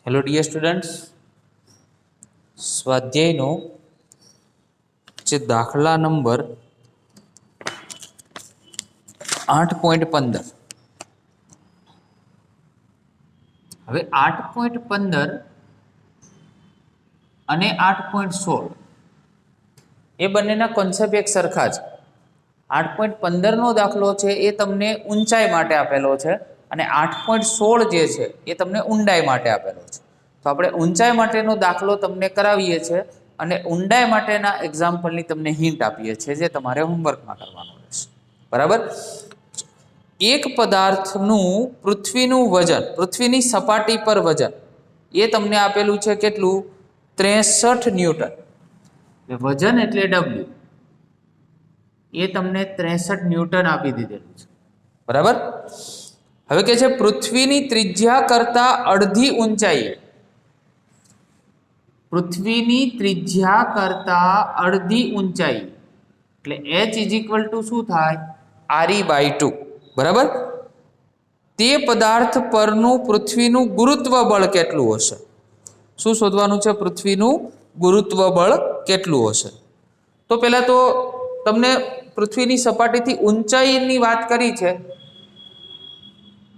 Hello dear students, સ્વાધ્યાયનો જે દાખલા number 8.15 હવે 8.15 અને 8.16 એ બંનેના કોન્સેપ્ટ એક સરખા છે. 8.15 નો દાખલો છે એ તમને ઊંચાઈ માટે આપેલો છે અને 8.16 જે છે એ તમને ઊંડાઈ માટે આપેલો છે. તો આપણે ઊંચાઈ માટેનો દાખલો તમને કરાવીએ છીએ અને ઊંડાઈ માટેના એક્ઝામ્પલની તમને હિન્ટ આપીએ છીએ જે તમારે હોમવર્કમાં કરવાનું રહેશે. બરાબર? એક પદાર્થનું પૃથ્વીનું વજન, પૃથ્વીની સપાટી પર વજન એ તમને આપેલું છે કેટલું? 63 ન્યૂટન. વજન એટલે W, એ તમને 63 ન્યૂટન આપી દીધેલું છે. બરાબર? હવે કે છે પૃથ્વીની ત્રિજ્યા કરતા અડધી ઊંચાઈએ, પૃથ્વીની ત્રિજ્યા કરતા અડધી ઊંચાઈ એટલે h શું થાય? RE/2. બરાબર? તે પદાર્થ પરનું પૃથ્વીનું ગુરુત્વ બળ કેટલું હશે? શું શોધવાનું છે? પૃથ્વીનું ગુરુત્વ બળ કેટલું હશે? તો પહેલા તો તમને પૃથ્વીની સપાટીથી ઊંચાઈની વાત કરી છે,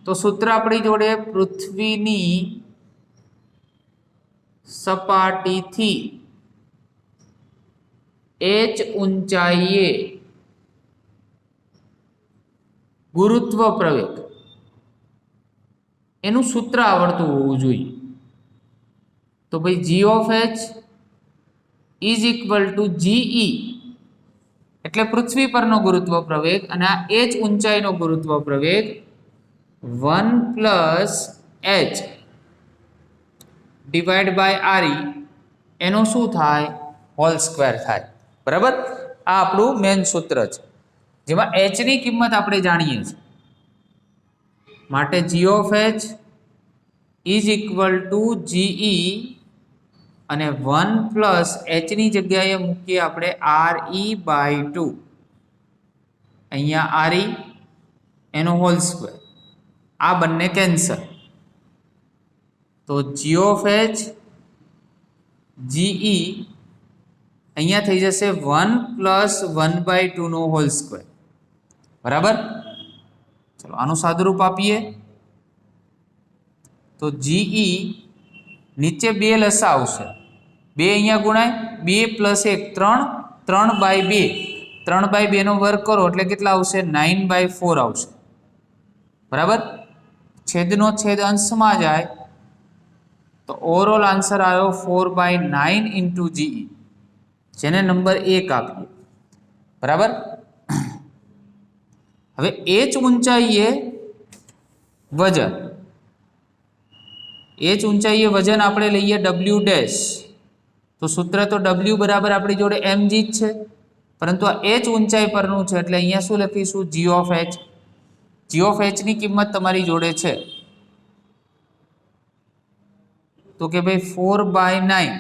તો સૂત્ર આપણી જોડે પૃથ્વીની સપાટીથી h ઊંચાઈએ ગુરુત્વ પ્રવેગ, એનું સૂત્ર આવડતું હોવું જોઈએ. તો ભાઈ G of H is equal to GE એટલે પૃથ્વી પરનો ગુરુત્વ પ્રવેગ અને આ h ઊંચાઈનો ગુરુત્વ પ્રવેગ 1 plus h divide by RE એનો શું થાય? હોલ સ્ક્વેર થાય. બરાબર? આ આપણું મેન સૂત્ર છે જેમાં h ની કિંમત આપણે જાણીએ છીએ. માટે G of H is equal to GE અને 1 પ્લસ h ની જગ્યાએ મૂકીએ આપણે RE/2. અહીંયા RE એનો હોલ સ્ક્વેર, આ બંને કેન્સલ. તો G of H GE અહીંયા થઈ જશે 1 પ્લસ 1/2 નો હોલ સ્ક્વેર. બરાબર? ચલો આનું સાદુરૂપ આપીએ તો GE નીચે 2 લસા આવશે, 2 અહીંયા ગુણાય, 2 પ્લસ 1 3, 3/2, 3/2 નો વર્ગ કરો એટલે કેટલા આવશે? 9/4 આવશે. બરાબર? છેદનો છેદ અંશમાં જાય તો ઓવરઓલ આન્સર આવ્યો 4/9 ઇન્ટુ GE, જેને નંબર 1 આપીએ. બરાબર? હવે h ઊંચાઈએ વજન, h ઊંચાઈએ વજન આપણે લઈએ W ડેશ, તો સૂત્ર તો W બરાબર આપણી જોડે mg જ છે, પરંતુ આ h ઊંચાઈ પરનું છે એટલે અહીંયા શું લખીશું? G of H. G of H ની કિંમત તમારી જોડે છે તો કે ભાઈ 4/9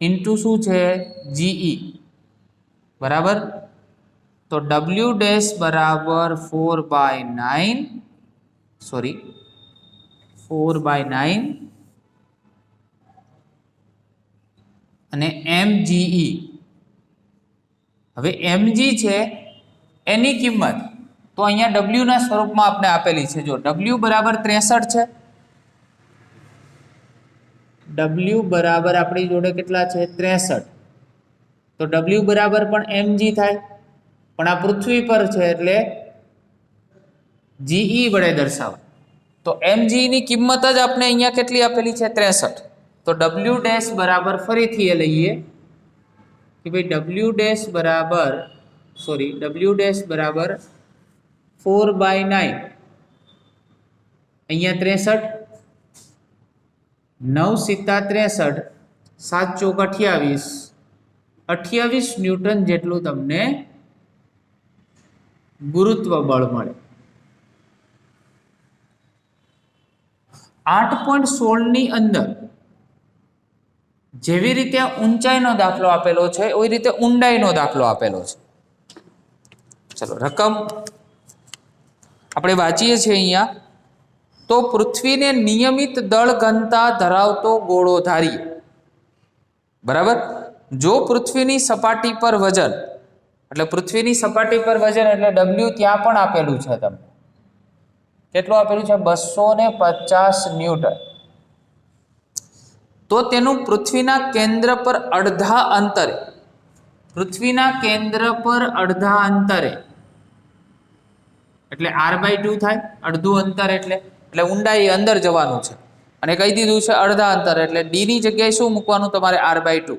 ઇન્ટુ શું છે? GE. બરાબર? તો W ડેશ બરાબર 4/9 અને mge. હવે mg છે એની કિંમત તો અહીંયા W ના સ્વરૂપમાં આપણે આપેલી છે. જો W બરાબર 63 છે, W બરાબર આપણી જોડે કેટલા છે? 63. તો W બરાબર પણ mg થાય, પણ આ પૃથ્વી પર છે એટલે GE વડે દર્શાવાય. તો mg ની કિંમત જ આપણે અહીંયા કેટલી આપેલી છે? 63. તો W ડેશ બરાબર ફરીથી એ લઈએ કે ભાઈ W ડેશ બરાબર 4/9 અહીંયા 63, 9 × 63, 7 × 28 ન્યૂટન જેટલું તમને ગુરુત્વ બળ મળે. 8.16 ની અંદર જેવી રીતે ઊંચાઈનો દાખલો આપેલો છે એવી રીતે ઊંડાઈનો દાખલો આપેલો છે. ચલો રકમ આપણે વાંચીએ છીએ અહીંયા તો પૃથ્વીને નિયમિત દળ ઘનતા ધરાવતો ગોળો ધારીએ, બરાબર. જો પૃથ્વીની સપાટી પર વજન, એટલે પૃથ્વીની સપાટી પર વજન એટલે ડબલ્યુ ત્યાં પણ આપેલું છે, તમને કેટલું આપેલું છે 250 ન્યૂટન. તો તેનું પૃથ્વીના કેન્દ્ર પર અડધા અંતરે, પૃથ્વીના કેન્દ્ર પર અડધા અંતરે એટલે r/2 થાય, અડધું અંતર એટલે ઊંડાઈ અંદર જવાનું છે, અને કહી દીધું છે અડધા અંતર એટલે d ની જગ્યાએ શું મૂકવાનું તમારે r/2.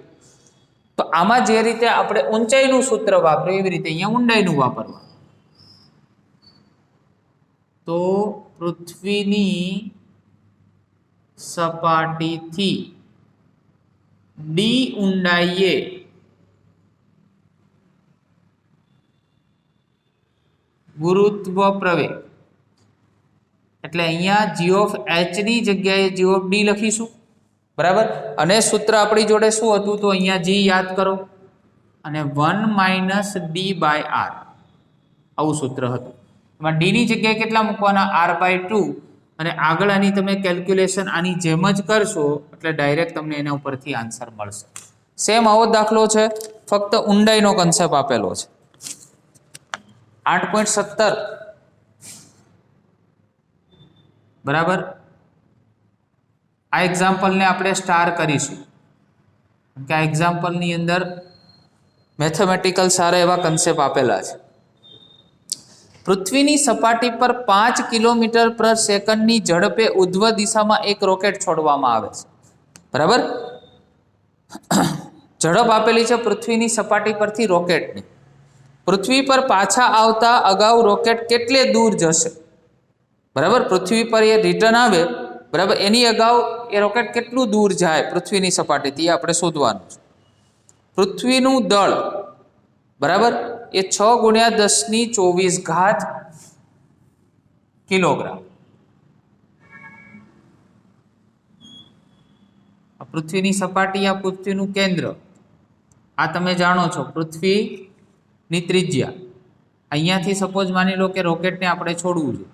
તો આમાં જે રીતે આપણે ઊંચાઈનું સૂત્ર વાપર્યું એવી રીતે અહીંયા ઊંડાઈનું વાપરવાનું. તો પૃથ્વીની સપાટીથી d ઊંડાઈએ ગુરુત્વ પ્રવેગ એટલે અહીંયા g of h ની જગ્યાએ g of d લખીશું, બરાબર. અને સૂત્ર આપણી જોડે શું હતું, તો અહીંયા g યાદ કરો અને 1 - d/r આવું સૂત્ર હતું. એમાં d ની જગ્યાએ કેટલા મૂકવાના r/2, અને આગળ આની તમે કેલ્ક્યુલેશન આની જેમ જ કરશો એટલે ડાયરેક્ટ તમને એના ઉપરથી આન્સર મળશે. સેમ આવો દાખલો છે, ફક્ત ઊંડાઈનો કન્સેપ્ટ આપેલો છે. 8.17 બરાબર. આ એક્ઝામ્પલને આપણે સ્ટાર કરીશું કે આ એક્ઝામ્પલની અંદર મેથેમેટિકલ સારા એવા કન્સેપ્ટ આપેલા છે. પૃથ્વીની સપાટી પર 5 કિલોમીટર પર સેકન્ડની ઝડપે ઉધ્વ દિશામાં એક રોકેટ છોડવામાં આવે છે, બરાબર. ઝડપ આપેલી છે પૃથ્વીની સપાટી પરથી રોકેટની. પૃથ્વી પર પાછા આવતા અગાઉ રોકેટ કેટલે દૂર જશે, બરાબર. પૃથ્વી પર એ રિટર્ન આવે, બરાબર, એની અગાઉ એ રોકેટ કેટલું દૂર જાય પૃથ્વીની સપાટીથી એ આપણે શોધવાનું છે. પૃથ્વીનું દળ, બરાબર, એ 6 × 10⁻²4 કિલોગ્રામ. પૃથ્વીની સપાટી, આ પૃથ્વીનું કેન્દ્ર, આ તમે જાણો છો પૃથ્વીની ત્રિજ્યા. અહીંયાથી સપોઝ માની લો કે રોકેટને આપણે છોડવું છે,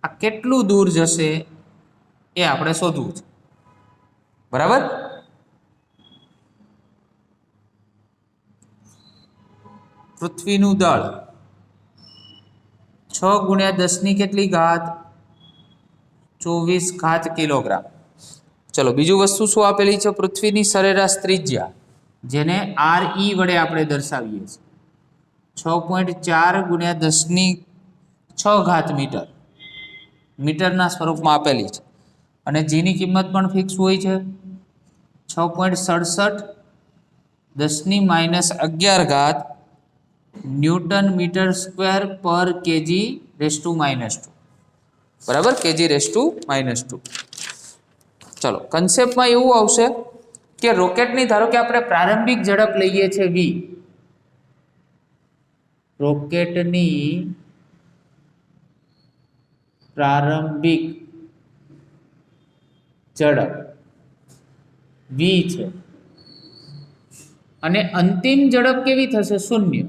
આ કેટલું દૂર જશે એ આપણે શોધવું છે, બરાબર. પૃથ્વીનું દળ 6 × 10⁻²4 કિલોગ્રામ. ચલો બીજું વસ્તુ શું આપેલી છે, પૃથ્વીની સરેરાશ ત્રિજ્યા, જેને RE વડે આપણે દર્શાવીએ છીએ, 6.4 × 10⁶ મીટર, મીટરના સ્વરૂપમાં આપેલી છે. અને જીની કિંમત પણ ફિક્સ હોય છે, 6.67 10⁻11 Nm²/kg⁻², બરાબર, kg⁻². ચલો કન્સેપ્ટમાં એવું આવશે કે રોકેટની ધારો કે આપણે પ્રારંભિક ઝડપ લઈએ છીએ v, રોકેટની પ્રારંભિક ઝડપ v છે, અને અંતિમ ઝડપ કેવી થશે, 0.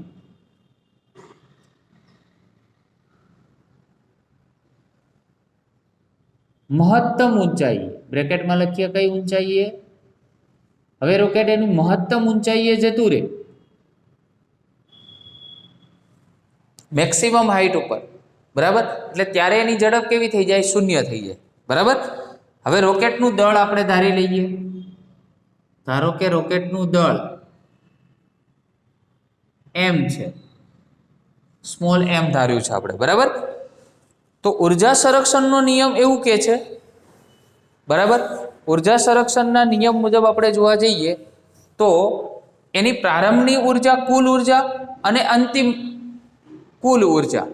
મહત્તમ ઊંચાઈ બ્રેકેટમાં લખીએ કઈ ઊંચાઈએ, હવે રોકેટ એની મહત્તમ ઊંચાઈએ જતું રહે મેક્સિમમ હાઈટ ઉપર, બરાબર. એટલે ત્યારે એની ઝડપ કેવી થઈ જાય, 0 થઈ જાય, બરાબર. હવે રોકેટનું દળ આપણે ધારી લઈએ, ધારો કે રોકેટનું દળ m છે, સ્મોલ m ધાર્યું છે આપણે, બરાબર. તો ઉર્જા સંરક્ષણનો નિયમ એવું કહે છે, બરાબર, ઉર્જા સંરક્ષણના નિયમ મુજબ આપણે જોવા જઈએ તો એની પ્રારંભની ઉર્જા કુલ ઉર્જા અને અંતિમ કુલ ઉર્જા,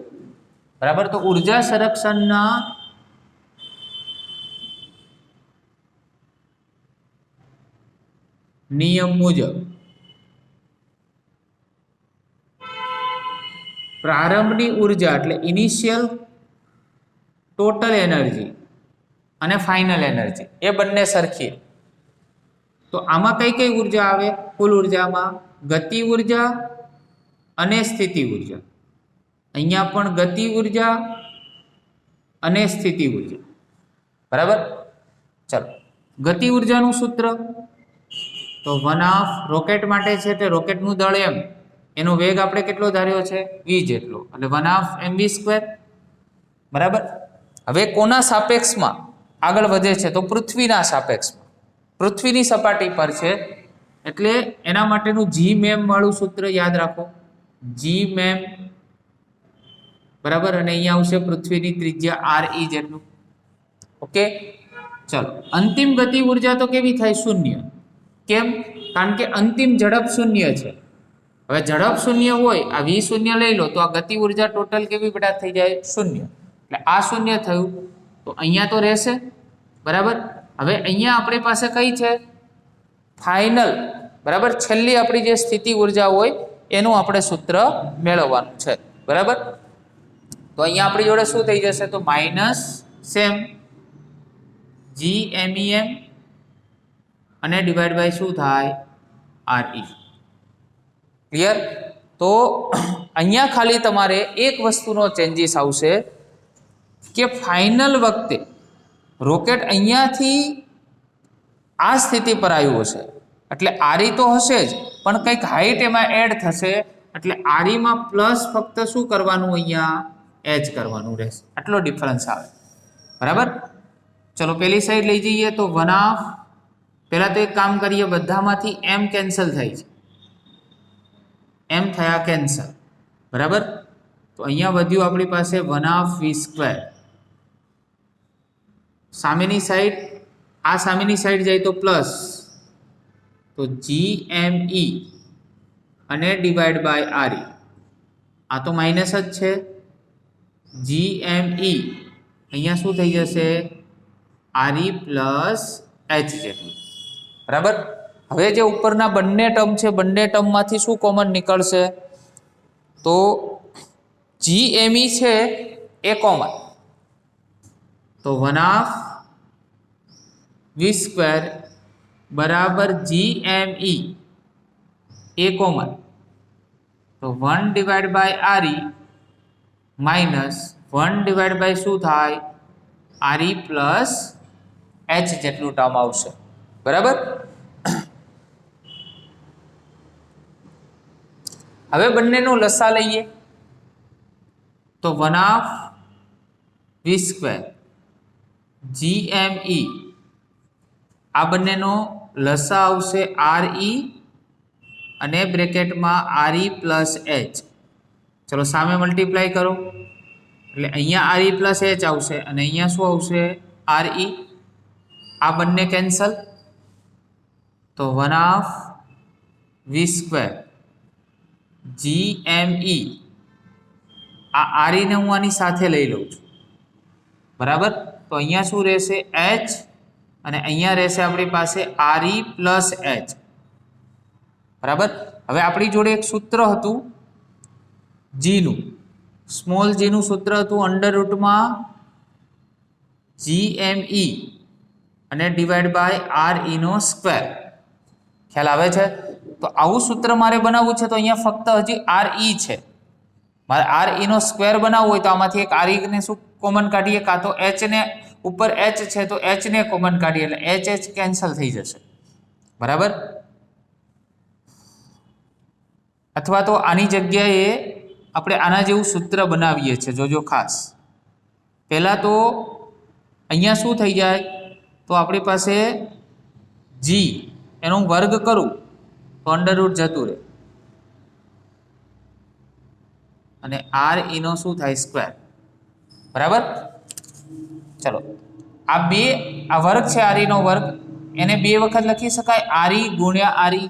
બરાબર. તો ઉર્જા સંરક્ષણના નિયમ મુજબ પ્રારંભની ઉર્જા એટલે ઇનિશિયલ ટોટલ એનર્જી અને ફાઇનલ એનર્જી એ બંને સરખી. તો આમાં કઈ કઈ ઉર્જા આવે, કુલ ઉર્જામાં ગતિ ઉર્જા અને સ્થિતિ ઉર્જા. અહીંયા પણ ગતિ ઉર્જા અને સ્થિતિ ઉર્જા. બરાબર. ચલો, ગતિ ઉર્જાનું સૂત્ર તો 1/2 રોકેટ માટે છે તે રોકેટનું દળ m, એનો વેગ આપણે કેટલો ધાર્યો છે v જેટલો, એટલે 1/2 mv². બરાબર. હવે કોના સાપેક્ષમાં આગળ વધે છે તો પૃથ્વીના સાપેક્ષમાં, પૃથ્વીની સપાટી પર છે એટલે એના માટેનું જી મેમ વાળું સૂત્ર યાદ રાખો, જી મેમ. બરાબર. અને અહીંયા આવશે પૃથ્વીની ત્રિજ્યા re જેટલું. ઓકે. ચલો, અંતિમ ગતિ ઉર્જા તો કેવી થાય? શૂન્ય. કેમ? કારણ કે અંતિમ ઝડપ શૂન્ય છે. હવે ઝડપ શૂન્ય હોય, આ v શૂન્ય લઈ લો તો આ ગતિ ઉર્જા ટોટલ કેવી બેટા થઈ જાય? શૂન્ય. એટલે આ શૂન્ય થયું તો અહીંયા તો રહેશે. બરાબર. હવે અહીંયા આપણી પાસે કઈ છે? ફાઇનલ. બરાબર. છેલ્લી આપણી જે સ્થિતિ ઉર્જા હોય એનું આપણે સૂત્ર મેળવવાનું છે. બરાબર. તો અહીંયા આપણી જોડે શું થઈ જશે? તો માઇનસ સેમ GMEM અને ડિવાઈડ બાય શું થાય? RE. ક્લિયર? તો અહીંયા ખાલી તમારે એક વસ્તુનો ચેન્જીસ આવશે કે ફાઇનલ વખતે રોકેટ અહીંયાથી આ સ્થિતિ પર આવ્યું હશે એટલે RE તો હશે જ, પણ કંઈક હાઈટ એમાં એડ થશે એટલે RE માં પ્લસ ફક્ત શું કરવાનું? અહીંયા h કરવાનું રહેશે. આટલો ડિફરન્સ આવે. બરાબર. ચલો પેલી સાઈડ લઈ જઈએ તો 1/2. પહેલા તો એક કામ કરીએ, બધામાંથી m કેન્સલ થાય છે, m થયા કેન્સલ. બરાબર. તો અહીંયા વધ્યું આપણી પાસે 1/2 v². સામેની સાઈડ, આ સામેની સાઈડ જાય તો પ્લસ, તો GME અને ડિવાઈડ બાય RE. આ તો માઇનસ જ છે. GME અહીંયા શું થઈ જશે? RE પ્લસ h જેટલું. બરાબર. હવે જે ઉપરના બંને ટર્મ છે, બંને ટર્મમાંથી શું કોમન નીકળશે? તો GME છે એ કોમન, તો 1/2 v² બરાબર GME એ કોમન, તો 1 divide by RE minus 1 divide by શું થાય? RE પ્લસ h જેટલું ટર્મ આવશે. બરાબર. હવે બંનેનો લસા લઈએ તો 1/2 v² GME, આ બંનેનો લસા આવશે RE અને બ્રેકેટમાં RE પ્લસ h. ચલો સામે મલ્ટીપ્લાય કરો એટલે અહીંયા RE પ્લસ h આવશે અને અહીંયા શું આવશે? RE. આ બંને કેન્સલ, તો 1/2 v² GME. આ RE ને હું આની સાથે લઈ લઉં છું. બરાબર. તો અહીંયા શું રહેશે? h અને અહીંયા રહેશે આપણી પાસે RE પ્લસ h. બરાબર. હવે આપણી જોડે એક સૂત્ર હતું g નું, સ્મોલ g નું સૂત્ર હતું અંડરરૂટમાં GME અને ડિવાઈડ બાય RE નો સ્ક્વેર. ખ્યાલ આવે છે? તો આવું સૂત્ર મારે બનાવવું છે તો અહીંયા ફક્ત હજી RE છે. મારે RE નો સ્ક્વેર બનાવવો હોય તો આમાંથી એક RE ને શું કોમન કાઢીએ, કાં તો h ને ઉપર h છે તો h ને કોમન કાઢીએ એટલે h કેન્સલ થઈ જશે. બરાબર. અથવા તો આની જગ્યાએ આપણે આના જેવું સૂત્ર બનાવીએ છીએ, જોજો ખાસ. પહેલા તો અહીંયા શું થઈ જાય? તો આપણી પાસે g એનો વર્ગ કરું તો અંડરરૂટ જતું રહે અને RE નો શું થાય? સ્ક્વેર. બરાબર. ચલો, આ બે, આ વર્ગ છે RE નો વર્ગ, એને બે વખત લખી શકાય, RE ગુણ્યા RE.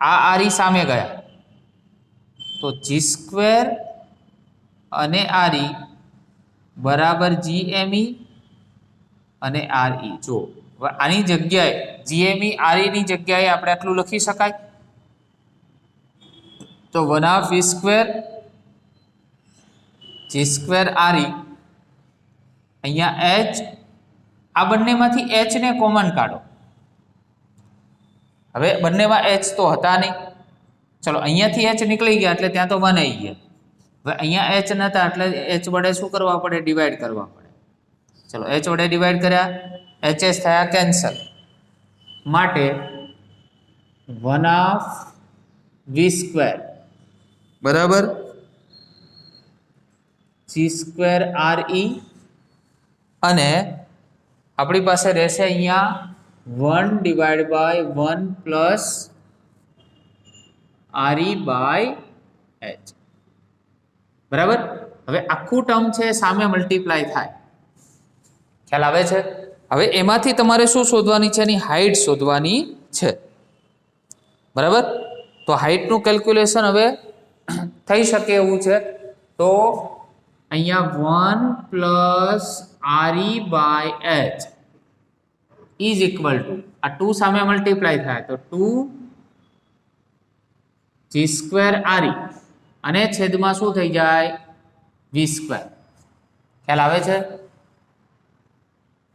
આ RE સામે ગયા તો g² અને RE બરાબર GME અને RE. જો આની જગ્યાએ GME RE ની જગ્યાએ આપણે આટલું લખી શકાય, તો 1/2 v² g² RE. અહીંયા h, આ બંનેમાંથી h ને કોમન કાઢો. હવે બંનેમાં h તો હતા નહીં. ચલો અહીંયાથી h નીકળી ગયા એટલે ત્યાં તો 1 આવી ગયા. હવે અહીંયા h નતા એટલે h વડે શું કરવા પડે? ડિવાઈડ કરવા પડે. ચલો h વડે ડિવાઈડ કર્યા, hs થયા કેન્સલ, માટે 1/v², બરાબર, g²re, અને આપણી પાસે રહેશે અહીંયા 1/1 + re/h, બરાબર. હવે આખું ટર્મ છે સામે મલ્ટીપ્લાય થાય, ખ્યાલ આવે છે? હવે એમાંથી તમારે શું શોધવાની છે? એની હાઈટ શોધવાની છે, બરાબર. તો હાઈટનું કેલ્ક્યુલેશન હવે થઈ શકે એવું છે. તો અહીંયા 1 + re/h ઇઝ ઇક્વલ ટુ, આ 2 સામે મલ્ટીપ્લાય થાય તો 2g²re, અને છેદમાં શું થઈ જાય? v². ખ્યાલ આવે છે?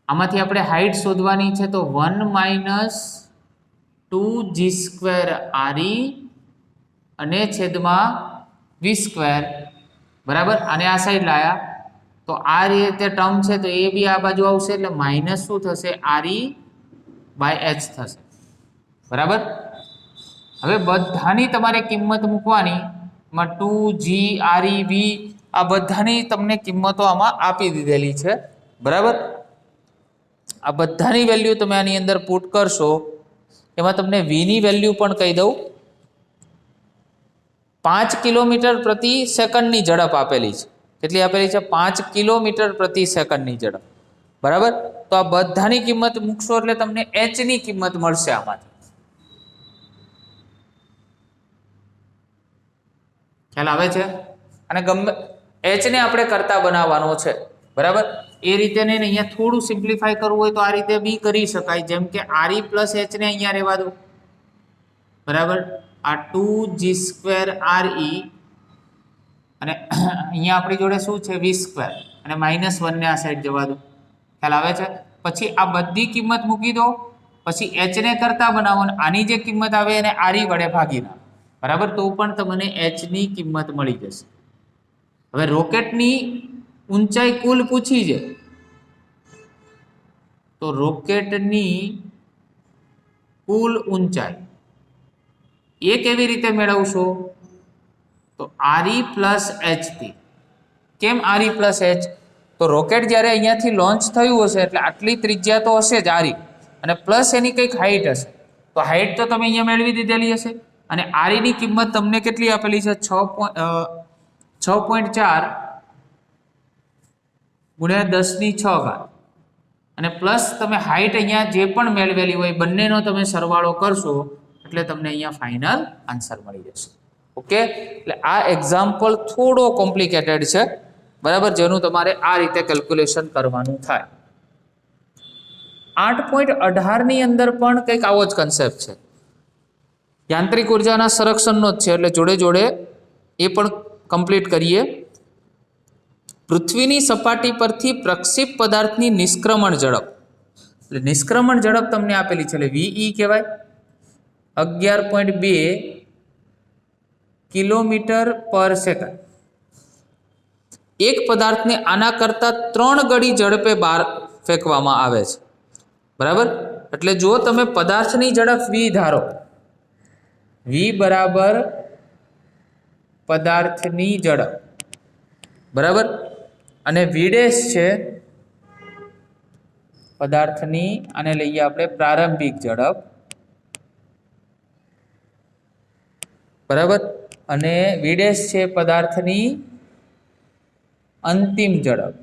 આમાંથી આપણે હાઈટ શોધવાની છે, તો 1 - 2g²re અને છેદમાં v², બરાબર. અને આ સાઈડ લાયા તો આ રીતે ટર્મ છે તો એ બી આ બાજુ આવશે, એટલે માઇનસ શું થશે? re/h થશે, બરાબર. હવે બધાની તમારે કિંમત મૂકવાની, 2g re v આ બધાની તમને કિંમતો આમાં આપી દીધેલી છે, બરાબર. આ બધાની વેલ્યુ તમે આની અંદર પુટ કરશો, એમાં તમને v ની વેલ્યુ પણ કહી દઉં. 5 કિલોમીટર પ્રતિ સેકન્ડની ઝડપ આપેલી છે. કેટલી આપેલી છે? 5 કિલોમીટર પ્રતિ સેકન્ડની ઝડપ, બરાબર. તો આ બધાની કિંમત મૂકશો એટલે તમને h ની કિંમત મળશે આમાંથી. ખ્યાલ આવે છે? અને ગમે h ને આપણે કરતા બનાવવાનો છે, બરાબર. એ રીતે ને અહીંયા થોડું સિમ્પ્લિફાય કરવું હોય તો આ રીતે બી કરી શકાય, જેમ કે re + h ને અહીંયા રહેવા દો, બરાબર. આ 2g²re અને અહીંયા આપણી જોડે શું છે? v², અને -1 ને આ સાઈડ જવા દો. ખ્યાલ આવે છે? પછી આ બધી કિંમત મૂકી દો, પછી h ને કરતા બનાવો, આની જે કિંમત આવે એને re વડે ભાગી નાખો, બરાબર. તો પણ તમને h ની કિંમત મળી જશે. હવે રોકેટની ઊંચાઈ કુલ પૂછી છે, તો રોકેટની કુલ ઊંચાઈ એ કેવી રીતે મેળવશો? તો re + h થી. કેમ re + h? તો રોકેટ જ્યારે અહીંયાથી લોન્ચ થયું હશે એટલે આટલી ત્રિજ્યા તો હશે જ re, અને પ્લસ એની કંઈક હાઈટ હશે. તો હાઈટ તો તમે અહીંયા મેળવી દીધેલી હશે, અને re ની કિંમત તમને કેટલી આપેલી છે? 6.4 × 10⁶, અને પ્લસ તમે હાઈટ અહીંયા જે પણ મેળવેલી હોય બંનેનો તમે સરવાળો કરશો એટલે તમને અહીંયા ફાઇનલ આન્સર મળી જશે. ઓકે, એટલે આ એક્ઝામ્પલ થોડો કોમ્પ્લિકેટેડ છે, બરાબર, જેનું તમારે આ રીતે કેલ્ક્યુલેશન કરવાનું થાય. 8.18 ની અંદર પણ કંઈક આવો જ કન્સેપ્ટ છે, યાંત્રિક ઉર્જાના સંરક્ષણનો જ છે, એટલે જોડે જોડે એ પણ કમ્પ્લીટ કરીએ. પૃથ્વીની સપાટી પરથી પ્રક્ષેપ પદાર્થની નિષ્ક્રમણ ઝડપ, એટલે નિષ્ક્રમણ ઝડપ તમને આપેલી છે, એટલે VE કહેવાય. 11.2 કિલોમીટર/સેકન્ડ. એક પદાર્થને આના કરતા 3 ગણી ઝડપે બહાર ફેંકવામાં આવે છે, બરાબર. એટલે જો તમે પદાર્થની ઝડપ v ધારો, v બરાબર પદાર્થની ઝડપ, બરાબર, અને v' છે પદાર્થની, અને લઈએ આપણે પ્રારંભિક ઝડપ, બરાબર, અને v' છે પદાર્થની અંતિમ ઝડપ.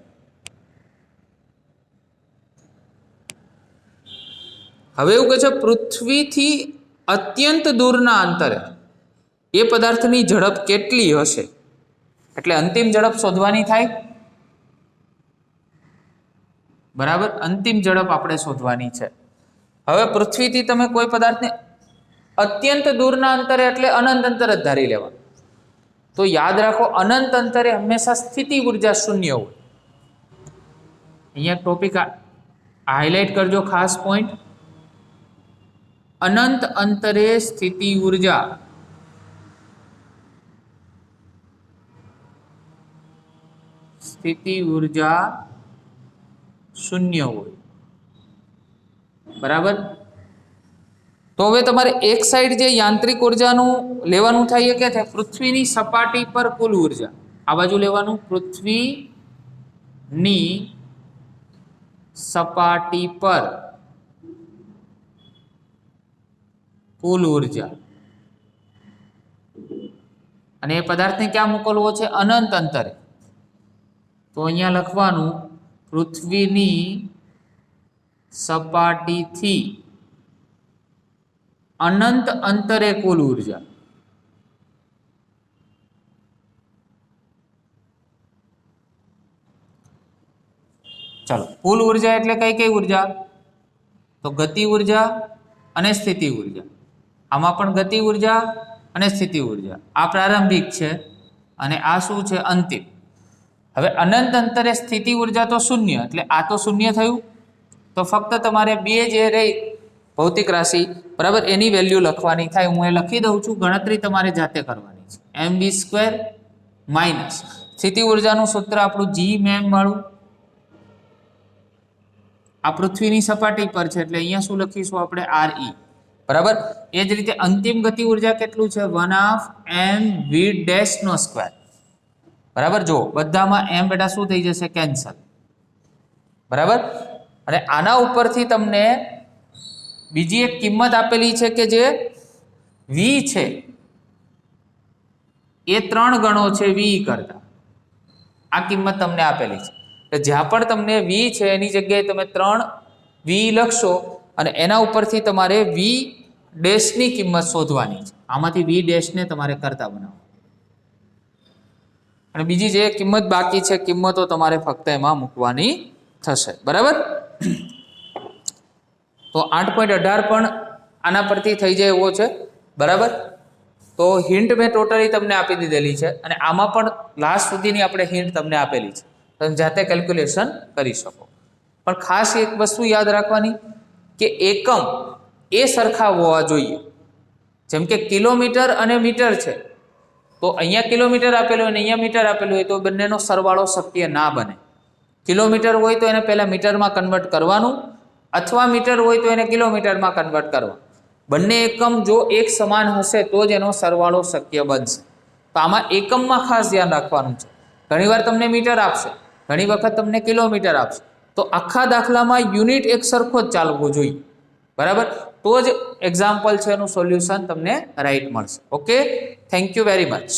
હવે એવું કહે છે પૃથ્વીથી અત્યંત દૂરના અંતરે એ પદાર્થની ઝડપ કેટલી હશે, એટલે અંતિમ ઝડપ શોધવાની થાય, બરાબર. અંતિમ ઝડપ આપણે શોધવાની છે. હવે પૃથ્વીથી તમે કોઈ પદાર્થને અત્યંત દૂરના અંતરે એટલે અનંત અંતર જ ધારી લેવાનું. તો યાદ રાખો, અનંત અંતરે હંમેશા સ્થિતિ ઉર્જા શૂન્ય હોય. અહીંયા ટોપિક હાઇલાઇટ કરજો, ખાસ પોઈન્ટ. અનંત અંતરે સ્થિતિ ઉર્જા સ્થિતિ ઉર્જા 0 હોય, બરાબર। તો હવે તમારે એક સાઈડ જે યાંત્રિક ઉર્જાનું લેવાનું થાય એ કે થાય પૃથ્વીની સપાટી પર કુલ ઉર્જા, આ બાજુ લેવાનું પૃથ્વીની સપાટી પર કુલ ઉર્જા, અને એ પદાર્થને ક્યાં મોકલવો છે? અનંત અંતરે। તો અહીંયા લખવાનું પૃથ્વીની સપાટીથી અનંત અંતરે કુલ ઉર્જા। ચાલો, કુલ ઉર્જા એટલે કઈ કઈ ઉર્જા? તો ગતિ ઉર્જા અને સ્થિતિ ઉર્જા। આમાં પણ ગતિ ઉર્જા અને સ્થિતિ ઉર્જા, આ પ્રારંભિક છે અને આ શું છે? અંતિમ। હવે અનંત અંતરે સ્થિતિ ઉર્જા તો 0, એટલે આ તો 0 થયું। તો ફક્ત તમારે બે જે રહી ભૌતિક રાશિ, બરાબર, એની વેલ્યુ લખવાની થાય। હું એ લખી દઉં છું, ગણતરી તમારે જાતે કરવાની છે। mv² માઇનસ સ્થિતિ ઉર્જાનું સૂત્ર આપણું Gmem વાળું, આ પૃથ્વીની સપાટી પર છે એટલે અહીંયા શું લખીશું આપણે? Re, બરાબર। એ જ રીતે અંતિમ ગતિ ઉર્જા કેટલું છે? 1/mv², બરાબર। જો બધામાં m બેટા શું થઈ જશે? કેન્સલ, બરાબર। અને આના ઉપરથી તમને બીજી એક કિંમત આપેલી છે કે જે v છે એ 3 ગણો છે v કરતા, આ કિંમત તમને આપેલી છે। તો જ્યાં પણ તમને v છે એની જગ્યાએ તમે 3 v લખશો અને એના ઉપરથી તમારે v ડેશની કિંમત શોધવાની છે। આમાંથી v ડેશને તમારે કરતા બનાવો, અને બીજી જે કિંમત બાકી છે કિંમતો તમારે ફક્ત એમાં મૂકવાની થશે, બરાબર। તો 8.18 પણ આના પરથી થઈ જાય એવો છે, બરાબર। તો હિન્ટ મેં ટોટલી તમને આપી દીધેલી છે અને આમાં પણ લાસ્ટ સુધીની આપણે હિન્ટ તમને આપેલી છે, તમે જાતે કેલ્ક્યુલેશન કરી શકો। પણ ખાસ એક વસ્તુ યાદ રાખવાની કે એકમ એ સરખા હોવા જોઈએ। જેમ કે કિલોમીટર અને મીટર છે, તો અહીંયા કિલોમીટર આપેલું અને અહીંયા મીટર આપેલું હોય તો બંનેનો સરવાળો શક્ય ના બને। કિલોમીટર હોય તો એને પહેલાં મીટરમાં કન્વર્ટ કરવાનું, અથવા મીટર હોય તો એને કિલોમીટરમાં કન્વર્ટ કરવાનું। બંને એકમ જો એક સમાન હશે તો જ એનો સરવાળો શક્ય બનશે। તો આમાં એકમમાં ખાસ ધ્યાન રાખવાનું છે। ઘણીવાર તમને મીટર આપશે, ઘણી વખત તમને કિલોમીટર આપશે, તો આખા દાખલામાં યુનિટ એક સરખો જ ચાલવો જોઈએ, બરાબર। તો જ એક્ઝામ્પલ છે એનું સોલ્યુશન તમને રાઈટ મળશે। Okay, thank you very much.